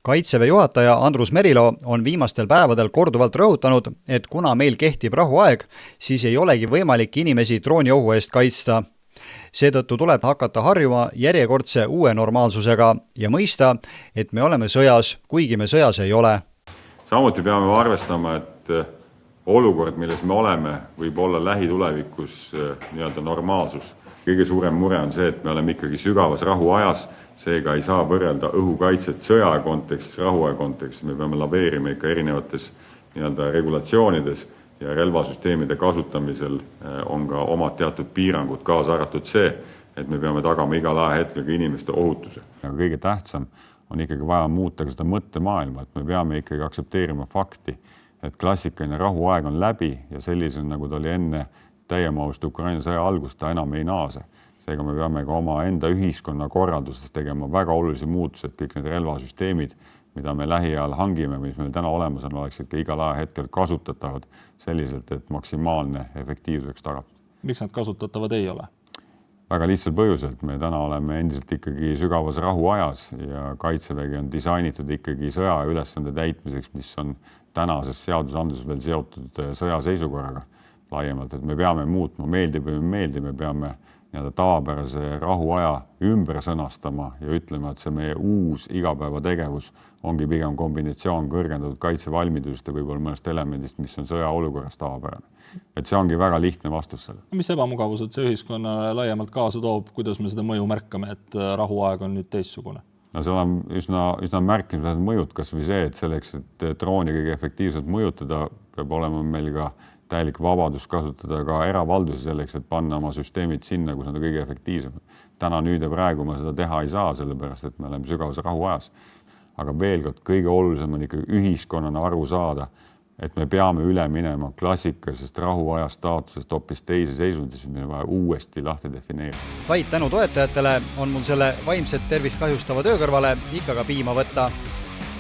Kaitseväe juhataja Andrus Merilo on viimastel päevadel korduvalt rõhutanud, et kuna meil kehtib rahuaeg, siis ei olegi võimalik inimesi drooniohu eest kaitsta. Seetõttu tuleb hakata harjuma järjekordse uue normaalsusega ja mõista, et me oleme sõjas, kuigi me sõjas ei ole. Samuti peame arvestama, et olukord, milles me oleme, võib olla lähitulevikus normaalsus. Kõige suurem mure on see, et me oleme ikkagi sügavas rahuajas, seega ei saa võrrelda õhukaitset sõja kontekstis, rahuaja kontekstis. Me peame laveerima ikka erinevates regulatsioonides ja relvasüsteemide kasutamisel on ka omad teatud piirangud, kaasa arvatud see, et me peame tagama igal ajahetkel inimeste ohutuse. Kõige tähtsam on ikkagi vaja muuta ka seda mõttemaailma, et me peame ikkagi aksepteerima fakti, et klassikaline rahuaeg on läbi ja sellisel, nagu ta oli enne täiemahulist Ukraina sõja algust, ta enam ei naase. Seega me peame ka oma enda ühiskonna korralduses tegema väga olulisi muutused, kõik need relvasüsteemid, mida me lähiajal hangime, mis meil täna olemas on, oleksid ka igal ajahetkel kasutatavad selliselt, et maksimaalne efektiivsuseks tagatud. Miks nad kasutatavad ei ole? Väga lihtsal põhjuselt. Me täna oleme endiselt ikkagi sügavas rahuajas ja Kaitsevägi on disainitud ikkagi sõja ülesande täitmiseks, mis on tänases seadusandluses veel seotud sõjaseisukorraga laiemalt, et me peame muutma, meeldib või meeldi, me peame tavapärase rahuaja ümber sõnastama ja ütlema, et see meie uus igapäevategevus ongi pigem kombinatsioon kõrgendatud kaitsevalmidusest ja võib-olla mõnest elemendist, mis on sõjaolukorras tavapärane. Et see ongi väga lihtne vastus selle. Mis ebamugavused see ühiskonnale laiemalt kaasa toob, kuidas me seda mõju märkame, et rahuaeg on nüüd teistsugune? No seal on üsna märkimisväärne mõjud, kas või see, et selleks, et drooni kõige efektiivselt mõjutada, peab olema meil ka täielik vabadus kasutada ka eravaldusi selleks, et panna oma süsteemid sinna, kus nad on kõige efektiivsemad. Täna nüüd ja praegu ma seda teha ei saa, sellepärast, et me oleme sügavas rahuajas. Aga veel kord, kõige olulisem on ikka ühiskonnana aru saada, et me peame üle minema klassikalisest rahuaja staatusest hoopis teise seisundisse, mis on vaja uuesti lahti defineerida. Vaid tänu toetajatele on mul selle vaimset tervist kahjustava töö kõrvale ikka ka piima võtta.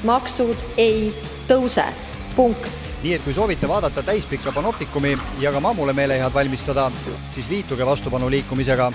Maksud ei tõuse. Punkt. Nii et kui soovite vaadata täispikka panoptikumi ja ka mammule meelehead valmistada, siis liituge vastupanu liikumisega.